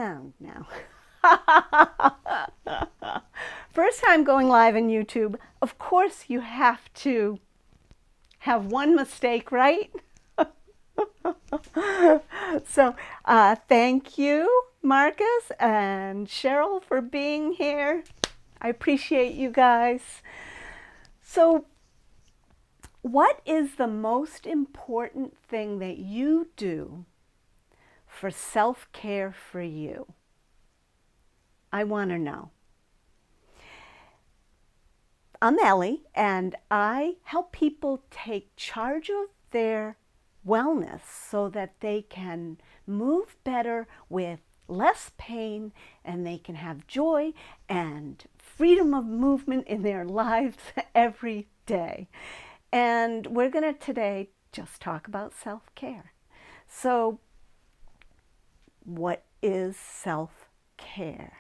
sound now. First time going live on YouTube. Of course, you have to have one mistake, right? So thank you, Marcus and Cheryl, for being here. I appreciate you guys. So what is the most important thing that you do for self-care for you? I want to know. I'm Ellie, and I help people take charge of their wellness so that they can move better with less pain, and they can have joy and freedom of movement in their lives every day. And we're going to today just talk about self-care. So what is self-care?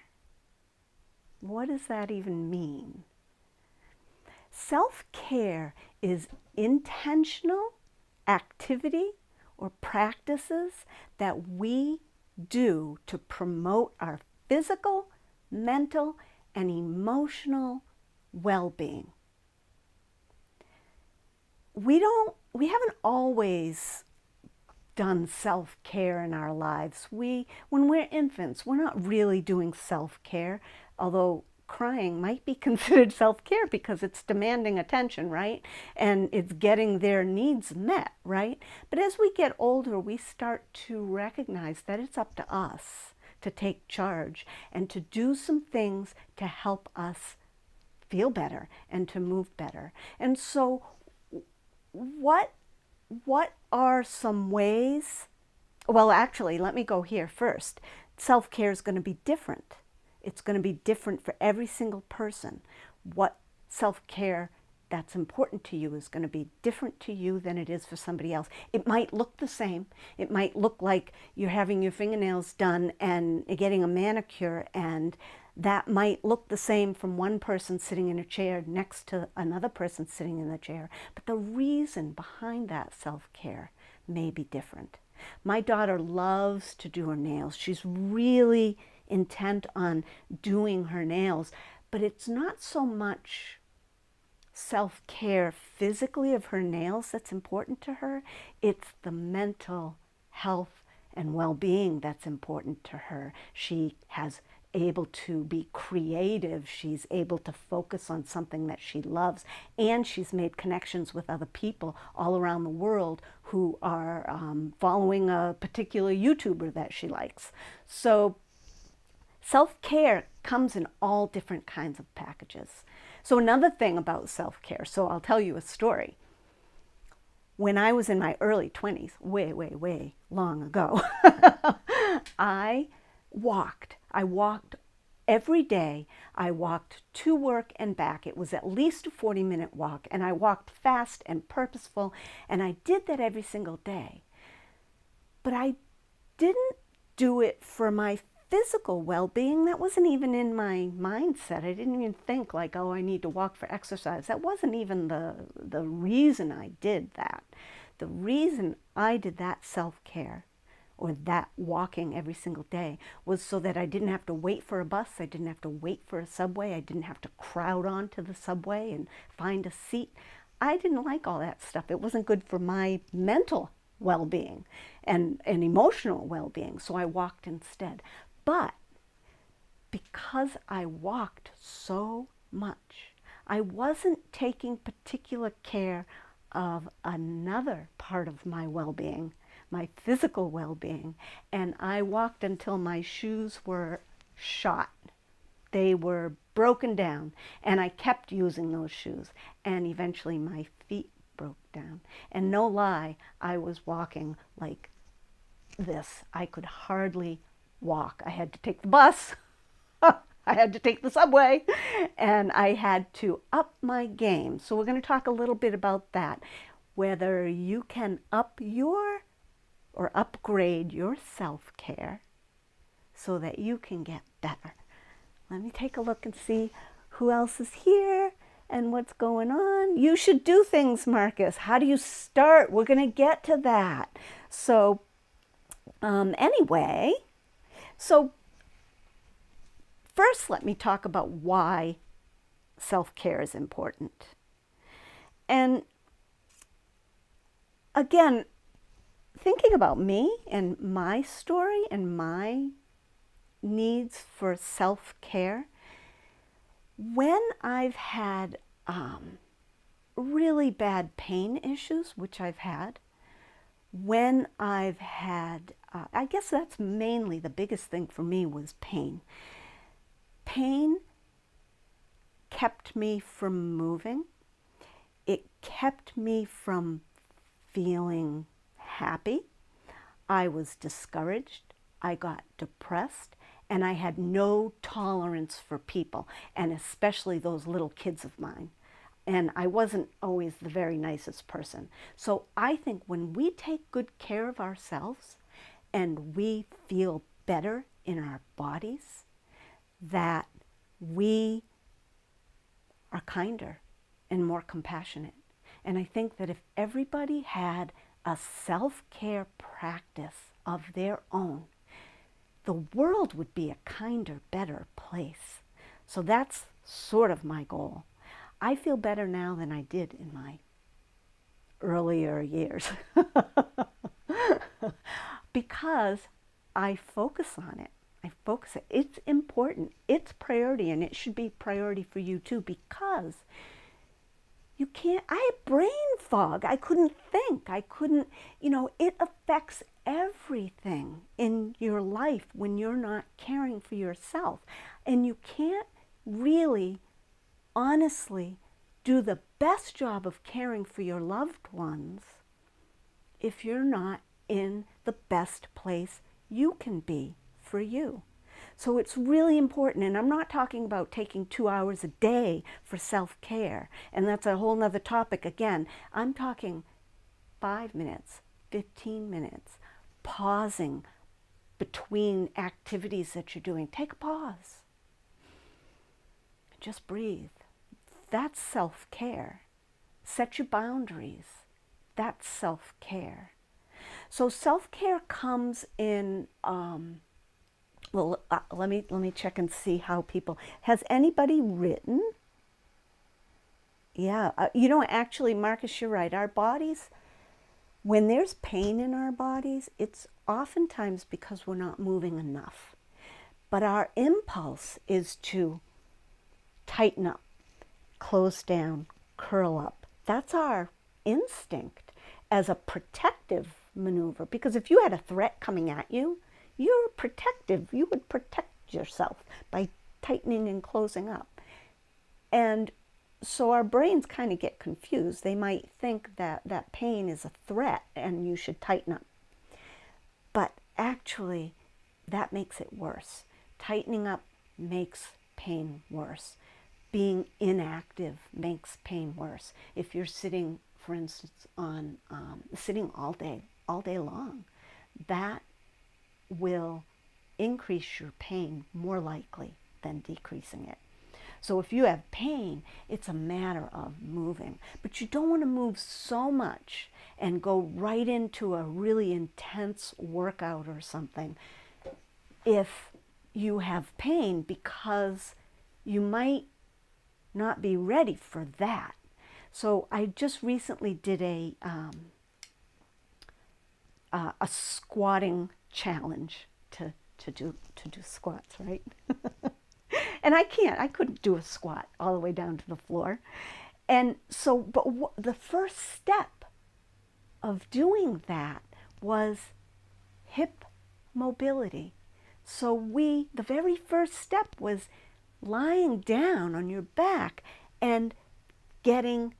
What does that even mean? Self-care is intentional activity or practices that we do to promote our physical, mental, and emotional well-being. We haven't always done self-care in our lives. When we're infants, we're not really doing self-care, although crying might be considered self-care because it's demanding attention, right? And it's getting their needs met, right? But as we get older, we start to recognize that it's up to us to take charge and to do some things to help us feel better and to move better. And so what are some ways? Well, actually, let me go here first. Self-care is going to be different. It's going to be different for every single person. What self-care that's important to you is going to be different to you than it is for somebody else. It might look the same. It might look like you're having your fingernails done and getting a manicure, and that might look the same from one person sitting in a chair next to another person sitting in the chair. But the reason behind that self-care may be different. My daughter loves to do her nails. She's really intent on doing her nails, but it's not so much self-care physically of her nails that's important to her. It's the mental health and well-being that's important to her. She has able to be creative. She's able to focus on something that she loves, and she's made connections with other people all around the world who are following a particular YouTuber that she likes. So self-care comes in all different kinds of packages. So another thing about self-care, so I'll tell you a story. When I was in my early 20s, way long ago, I walked every day. I walked to work and back. It was at least a 40-minute walk, and I walked fast and purposeful, and I did that every single day. But I didn't do it for my physical well-being. That wasn't even in my mindset. I didn't even think like, oh, I need to walk for exercise. That wasn't even the reason I did that. The reason I did that self-care or that walking every single day was so that I didn't have to wait for a bus. I didn't have to wait for a subway. I didn't have to crowd onto the subway and find a seat. I didn't like all that stuff. It wasn't good for my mental well-being and emotional well-being. So I walked instead. But because I walked so much, I wasn't taking particular care of another part of my well-being, my physical well-being, and I walked until my shoes were shot. They were broken down, and I kept using those shoes, and eventually my feet broke down. And no lie, I was walking like this. I could hardly walk. I had to take the bus. I had to take the subway, and I had to up my game. So we're going to talk a little bit about that, whether you can up your or upgrade your self-care so that you can get better. Let me take a look and see who else is here and what's going on. You should do things, Marcus. How do you start? We're going to get to that. So anyway, so first, let me talk about why self-care is important. And again, thinking about me and my story and my needs for self-care, when I've had really bad pain issues, which I've had, when I've had, I guess that's mainly the biggest thing for me was pain. Pain kept me from moving. It kept me from feeling happy. I was discouraged. I got depressed. And I had no tolerance for people, and especially those little kids of mine. And I wasn't always the very nicest person. So I think when we take good care of ourselves and we feel better in our bodies, that we are kinder and more compassionate. And I think that if everybody had a self-care practice of their own, the world would be a kinder, better place. So that's sort of my goal. I feel better now than I did in my earlier years because I focus on it. I focus it. It's important. It's priority, and it should be priority for you too, because you can't, I had brain fog. I couldn't think. I couldn't, it affects everything in your life when you're not caring for yourself. And you can't really, honestly, do the best job of caring for your loved ones if you're not in the best place you can be for you. So it's really important, and I'm not talking about taking 2 hours a day for self-care, and that's a whole nother topic again. I'm talking 5 minutes, 15 minutes, pausing between activities that you're doing. Take a pause. Just breathe. That's self-care. Set your boundaries. That's self-care. So self-care comes in, let me check and see how people, has anybody written? Yeah, actually, Marcus, you're right. Our bodies, when there's pain in our bodies, it's oftentimes because we're not moving enough. But our impulse is to tighten up, close down, curl up. That's our instinct as a protective maneuver. Because if you had a threat coming at you, you're protective. You would protect yourself by tightening and closing up. And so our brains kind of get confused. They might think that that pain is a threat and you should tighten up. But actually, that makes it worse. Tightening up makes pain worse. Being inactive makes pain worse. If you're sitting, for instance, on sitting all day long, that will increase your pain more likely than decreasing it. So if you have pain, it's a matter of moving. But you don't want to move so much and go right into a really intense workout or something if you have pain, because you might not be ready for that. So I just recently did a squatting challenge to do squats, right? And I couldn't do a squat all the way down to the floor. And so, but the first step of doing that was hip mobility. So the very first step was lying down on your back and getting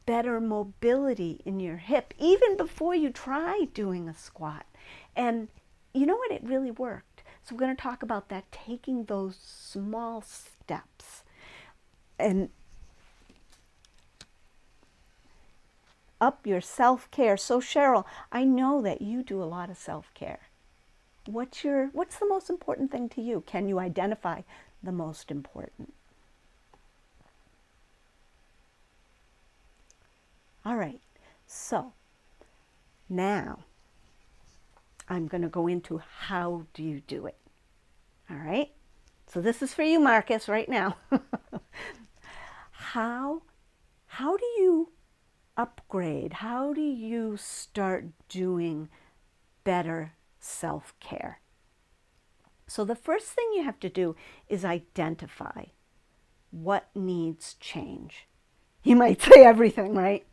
better mobility in your hip, even before you try doing a squat. And you know what? It really worked. So we're going to talk about that, taking those small steps and up your self-care. So Cheryl, I know that you do a lot of self-care. What's the most important thing to you? Can you identify the most important? All right, so now I'm going to go into how do you do it. All right, So this is for you, Marcus, right now. how do you upgrade? How do you start doing better self-care? So the first thing you have to do is identify what needs change. You might say everything, right?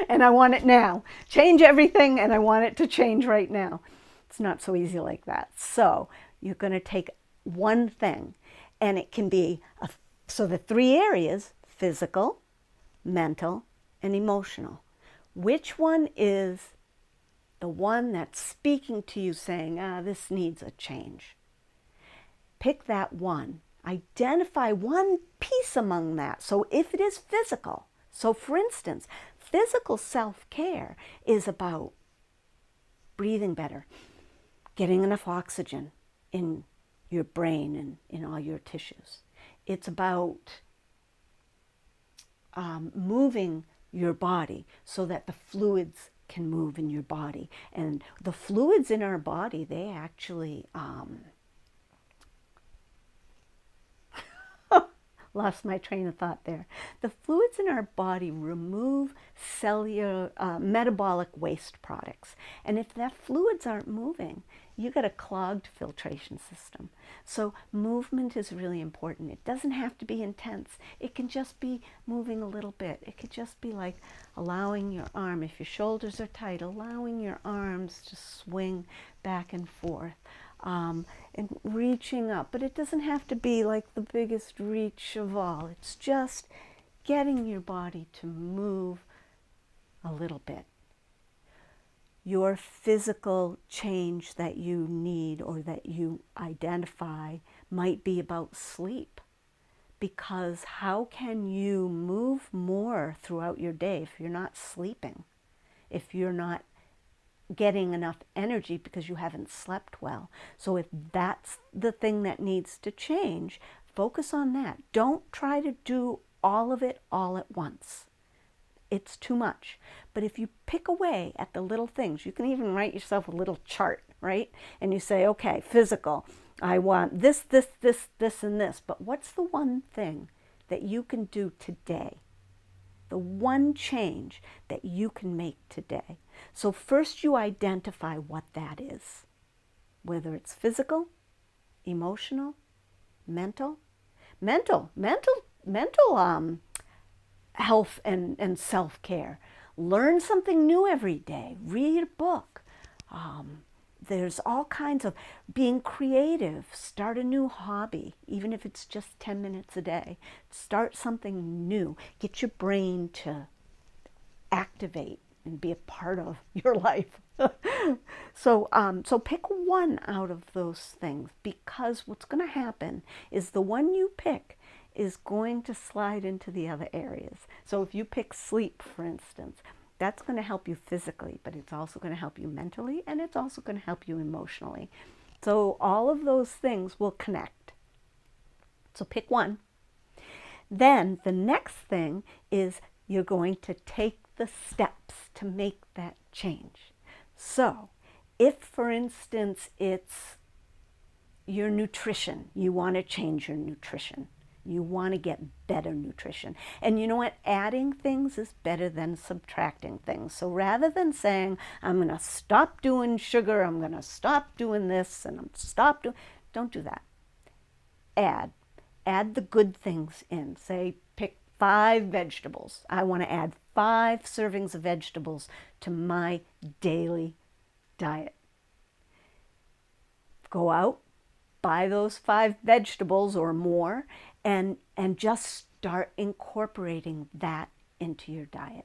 And I want it now. Change everything and I want it to change right now. It's not so easy like that. So you're going to take one thing, and it can be, so the three areas: physical, mental, and emotional. Which one is the one that's speaking to you saying, this needs a change? Pick that one. Identify one piece among that. So if it is physical, so for instance, physical self-care is about breathing better, getting enough oxygen in your brain and in all your tissues. It's about moving your body so that the fluids can move in your body. And the fluids in our body, they actually lost my train of thought there. The fluids in our body remove cellular metabolic waste products. And if that fluids aren't moving, you got a clogged filtration system. So movement is really important. It doesn't have to be intense. It can just be moving a little bit. It could just be like allowing your arm, if your shoulders are tight, allowing your arms to swing back and forth. And reaching up, but it doesn't have to be like the biggest reach of all. It's just getting your body to move a little bit. Your physical change that you need or that you identify might be about sleep, because how can you move more throughout your day if you're not sleeping, if you're not getting enough energy because you haven't slept well? So if that's the thing that needs to change, focus on that. Don't try to do all of it all at once. It's too much. But if you pick away at the little things, you can even write yourself a little chart, right? And you say, okay, physical, I want this, this, this, this, and this. But what's the one thing that you can do today? The one change that you can make today. So first you identify what that is, whether it's physical, emotional, mental health and self-care. Learn something new every day. Read a book. There's all kinds of being creative. Start a new hobby, even if it's just 10 minutes a day. Start something new. Get your brain to activate and be a part of your life. So pick one out of those things, because what's going to happen is the one you pick is going to slide into the other areas. So if you pick sleep, for instance, that's going to help you physically, but it's also going to help you mentally, and it's also going to help you emotionally. So all of those things will connect. So pick one. Then the next thing is you're going to take the steps to make that change. So if, for instance, it's your nutrition, you want to change your nutrition. You want to get better nutrition. And you know what? Adding things is better than subtracting things. So rather than saying, I'm going to stop doing sugar, I'm going to stop doing this, and don't do that. Add the good things in. Say, pick 5 vegetables. I want to add 5 servings of vegetables to my daily diet. Go out, buy those 5 vegetables or more, and just start incorporating that into your diet.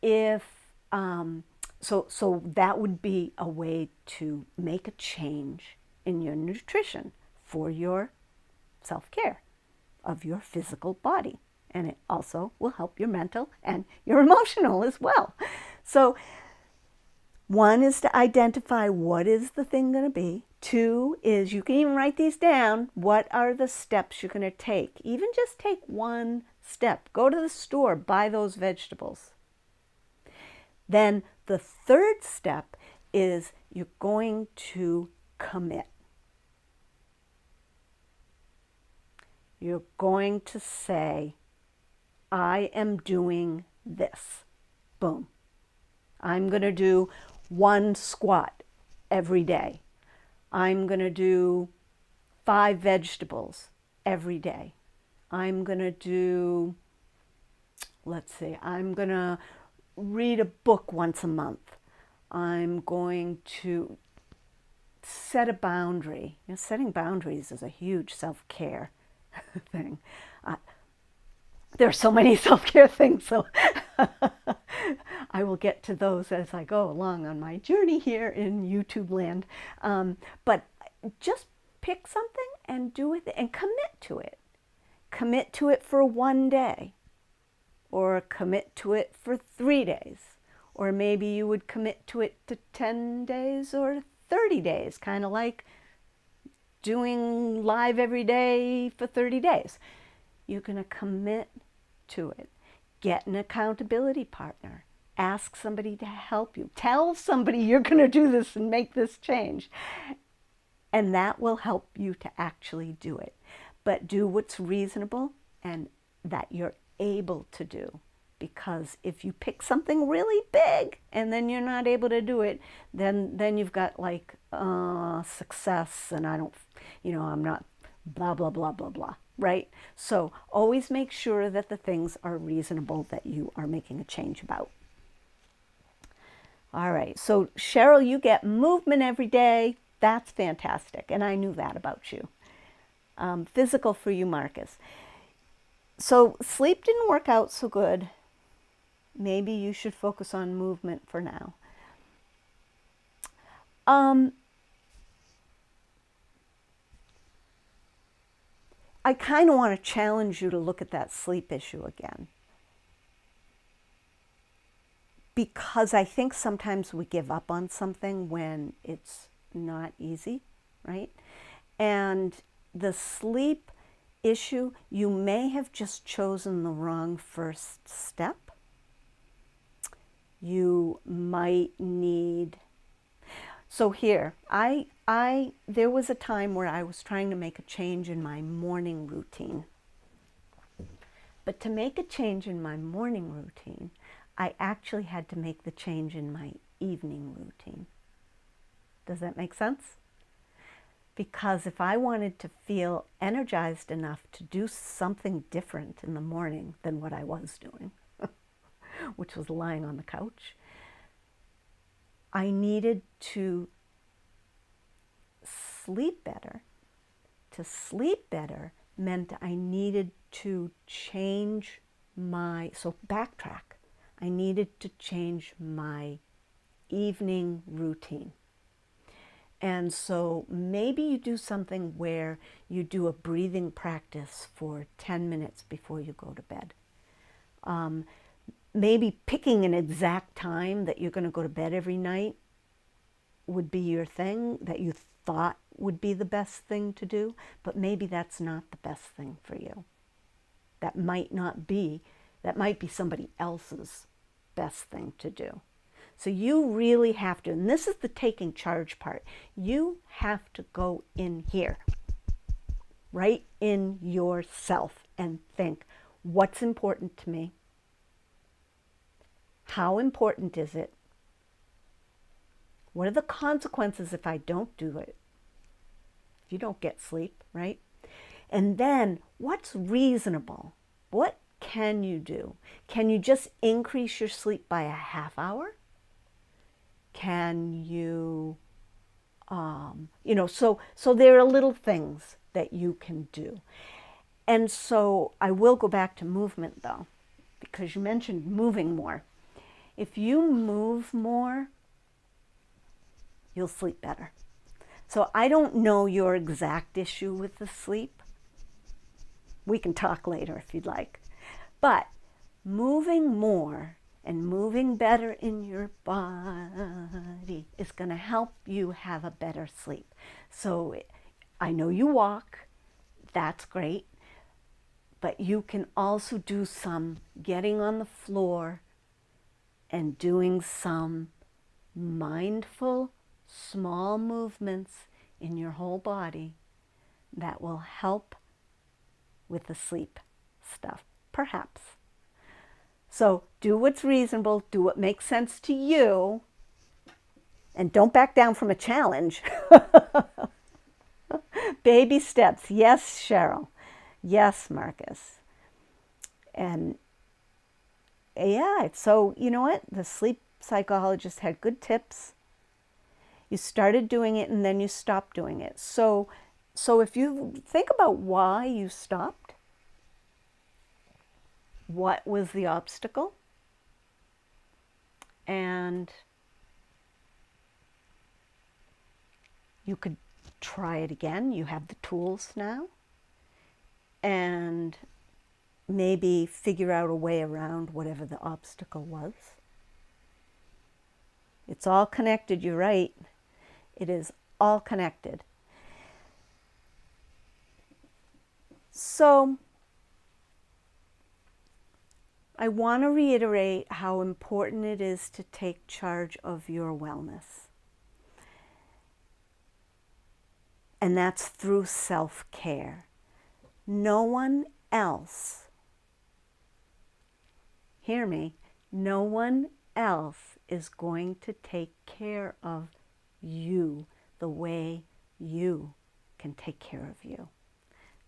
If so that would be a way to make a change in your nutrition for your self-care of your physical body. And it also will help your mental and your emotional as well. So one is to identify what is the thing going to be. 2 is, you can even write these down. What are the steps you're going to take? Even just take one step. Go to the store, buy those vegetables. Then the third step is you're going to commit. You're going to say, I am doing this. Boom. I'm going to do 1 squat every day. I'm going to do 5 vegetables every day. I'm going to do, let's see, I'm going to read a book once a month. I'm going to set a boundary. You know, setting boundaries is a huge self-care thing. There are so many self-care things, so I will get to those as I go along on my journey here in YouTube land. But just pick something and do it and commit to it. Commit to it for 1 day, or commit to it for 3 days, or maybe you would commit to it to 10 days or 30 days, kind of like doing live every day for 30 days. You're going to commit to it. Get an accountability partner. Ask somebody to help you. Tell somebody you're going to do this and make this change. And that will help you to actually do it. But do what's reasonable and that you're able to do. Because if you pick something really big and then you're not able to do it, then you've got like success and I'm not blah, blah, blah, blah, blah, right? So always make sure that the things are reasonable that you are making a change about. All right, so Cheryl, you get movement every day. That's fantastic, and I knew that about you. Physical for you, Marcus. So sleep didn't work out so good. Maybe you should focus on movement for now. I kind of want to challenge you to look at that sleep issue again. Because I think sometimes we give up on something when it's not easy, right? And the sleep issue, you may have just chosen the wrong first step. You might need, so here, there was a time where I was trying to make a change in my morning routine. But to make a change in my morning routine, I actually had to make the change in my evening routine. Does that make sense? Because if I wanted to feel energized enough to do something different in the morning than what I was doing, which was lying on the couch, I needed to sleep better. To sleep better meant I needed to change so backtrack. I needed to change my evening routine. And so maybe you do something where you do a breathing practice for 10 minutes before you go to bed. Maybe picking an exact time that you're going to go to bed every night would be your thing that you thought would be the best thing to do, but maybe that's not the best thing for you. That might be somebody else's best thing to do. So you really have to, and this is the taking charge part, you have to go in here, right in yourself, and think, what's important to me? How important is it? What are the consequences if I don't do it? If you don't get sleep, right? And then what's reasonable? What can you do? Can you just increase your sleep by a half hour? Can you, so there are little things that you can do. And so I will go back to movement though, because you mentioned moving more. If you move more, you'll sleep better. So I don't know your exact issue with the sleep. We can talk later if you'd like. But moving more and moving better in your body is going to help you have a better sleep. So I know you walk, that's great, but you can also do some getting on the floor and doing some mindful, small movements in your whole body that will help with the sleep stuff, perhaps. So do what's reasonable, do what makes sense to you, and don't back down from a challenge. Baby steps. Yes, Cheryl. Yes, Marcus. And yeah, so you know what? The sleep psychologist had good tips. You started doing it and then you stopped doing it. So if you think about why you stopped, what was the obstacle? And you could try it again. You have the tools now. And maybe figure out a way around whatever the obstacle was. It's all connected, you're right. It is all connected. So I want to reiterate how important it is to take charge of your wellness. And that's through self-care. No one else, hear me, no one else is going to take care of you the way you can take care of you.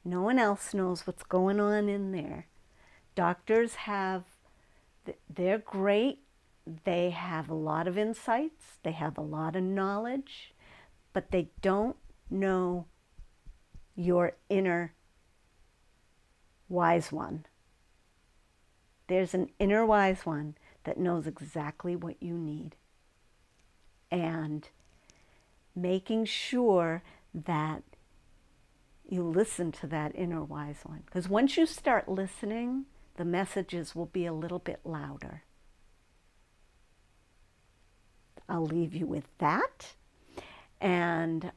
No one else knows what's going on in there. Doctors they're great. They have a lot of insights. They have a lot of knowledge, but they don't know your inner wise one. There's an inner wise one that knows exactly what you need. And making sure that you listen to that inner wise one. Because once you start listening, the messages will be a little bit louder. I'll leave you with that. And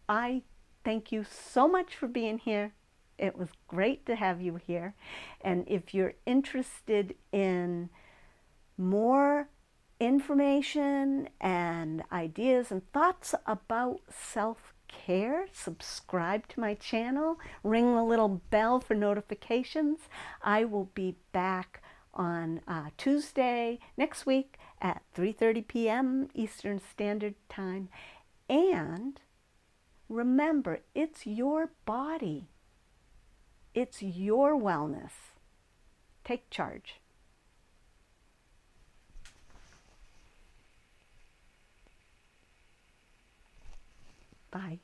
I thank you so much for being here. It was great to have you here. And if you're interested in more information and ideas and thoughts about self-care, subscribe to my channel, ring the little bell for notifications. I will be back on Tuesday next week at 3:30 p.m. Eastern Standard Time. And remember, it's your body. It's your wellness. Take charge. Bye.